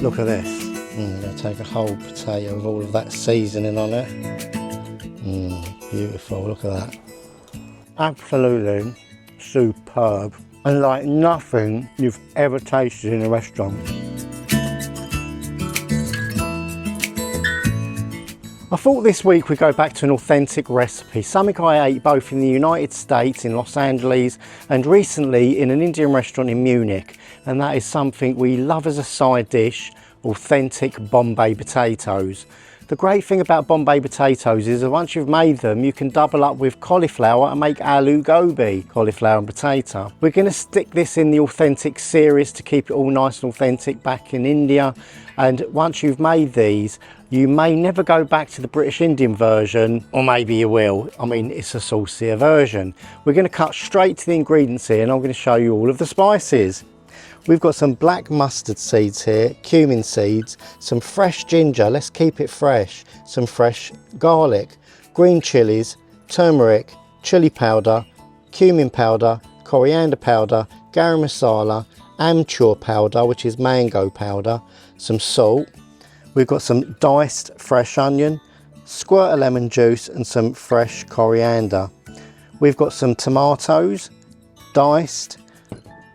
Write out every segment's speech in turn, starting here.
Look at this. I'm going to take a whole potato with all of that seasoning on it. Beautiful, look at that. Absolutely superb. And like nothing you've ever tasted in a restaurant. I thought this week we'd go back to an authentic recipe, something I ate both in the United States, in Los Angeles, and recently in an Indian restaurant in Munich. And that is something we love as a side dish, authentic Bombay potatoes. The great thing about Bombay potatoes is that once you've made them, you can double up with cauliflower and make aloo gobi, cauliflower and potato. We're going to stick this in the authentic series to keep it all nice and authentic back in India. And once you've made these, you may never go back to the British Indian version, or maybe you will. I mean, it's a saucier version. We're going to cut straight to the ingredients here, and I'm going to show you all of the spices. We've got some black mustard seeds here, cumin seeds, some fresh ginger, let's keep it fresh, some fresh garlic, green chilies, turmeric, chili powder, cumin powder, coriander powder, garam masala, amchur powder, which is mango powder, some salt. We've got some diced fresh onion, squirt of lemon juice and some fresh coriander. We've got some tomatoes, diced,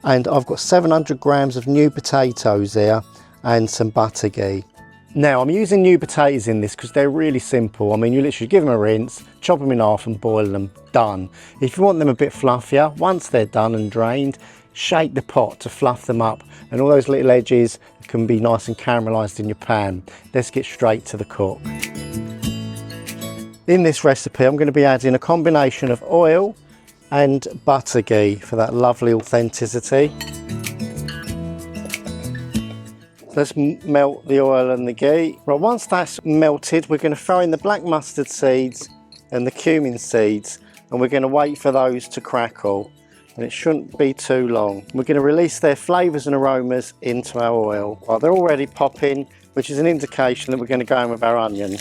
and I've got 700 grams of new potatoes here and some butter ghee. Now I'm using new potatoes in this because they're really simple. I mean, you literally give them a rinse, chop them in half and boil them, done. If you want them a bit fluffier, once they're done and drained, shake the pot to fluff them up, and all those little edges can be nice and caramelised in your pan. Let's get straight to the cook. In this recipe I'm going to be adding a combination of oil and butter ghee for that lovely authenticity. Let's melt the oil and the ghee. Right, once that's melted, we're going to throw in the black mustard seeds and the cumin seeds, and we're going to wait for those to crackle, and it shouldn't be too long. We're going to release their flavours and aromas into our oil. Right, they're already popping, which is an indication that we're going to go in with our onion.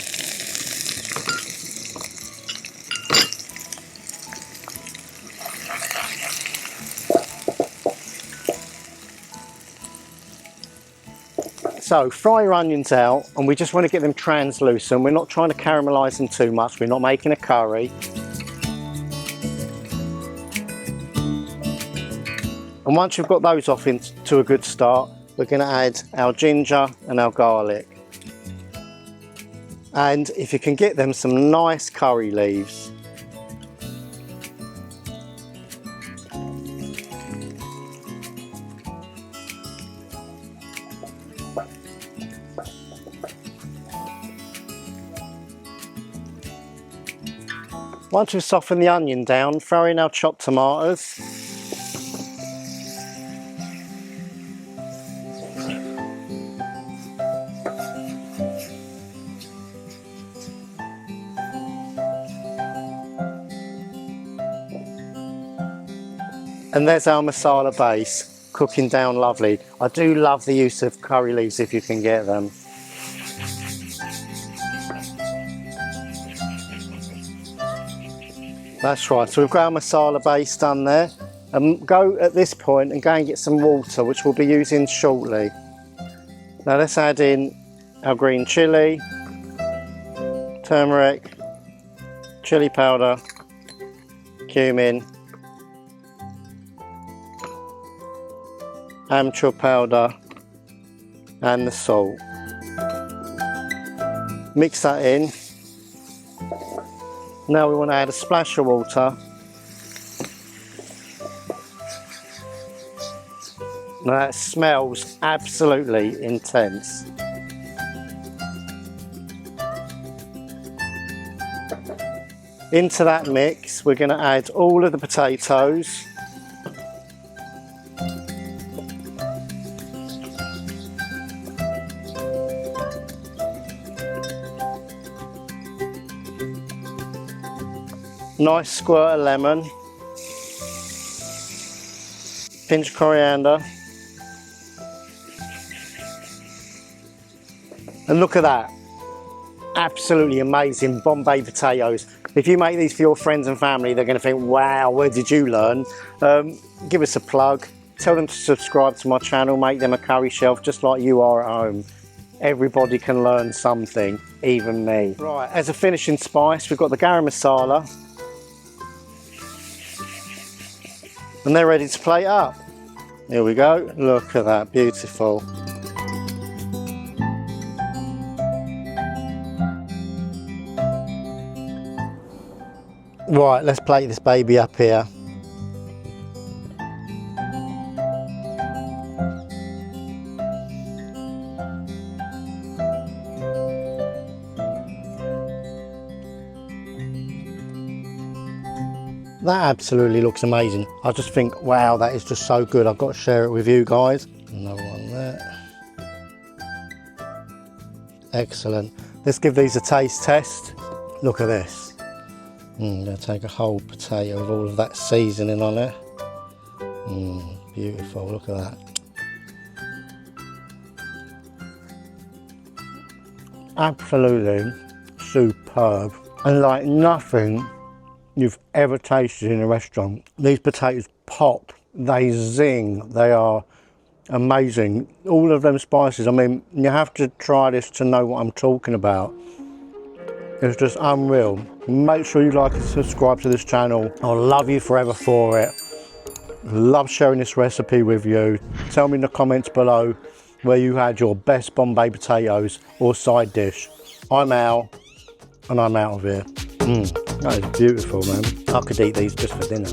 So fry your onions out, and we just want to get them translucent. We're not trying to caramelise them too much. We're not making a curry. And once you've got those off into a good start, we're going to add our ginger and our garlic. And if you can get them, some nice curry leaves. Once we've softened the onion down, throw in our chopped tomatoes. And there's our masala base, cooking down lovely. I do love the use of curry leaves if you can get them. That's right, so we've got our masala base done there. And go at this point and go and get some water, which we'll be using shortly. Now let's add in our green chilli, turmeric, chili powder, cumin, amchur powder and the salt. Mix that in. Now we want to add a splash of water. Now that smells absolutely intense. Into that mix we're going to add all of the potatoes. Nice squirt of lemon, pinch of coriander, and look at that, absolutely amazing Bombay potatoes. If you make these for your friends and family, they're going to think, wow, where did you learn? Give us a plug, Tell them to subscribe to my channel, make them a curry shelf just like you are at home. Everybody can learn something, even me. Right, as a finishing spice, we've got the garam masala. And they're ready to plate up. Here we go, look at that, beautiful. Right, let's plate this baby up here. That absolutely looks amazing. I just think, wow, that is just so good. I've got to share it with you guys. Another one there. Excellent. Let's give these a taste test. Look at this. I'm going to take a whole potato with all of that seasoning on it. Beautiful, look at that. Absolutely superb. And like nothing you've ever tasted in a restaurant. These potatoes pop, they zing, they are amazing. All of them spices, I mean, you have to try this to know what I'm talking about. It's just unreal. Make sure you like and subscribe to this channel. I'll love you forever for it. Love sharing this recipe with you. Tell me in the comments below where you had your best Bombay potatoes or side dish. I'm Al, and I'm out of here. That is beautiful, man. I could eat these just for dinner.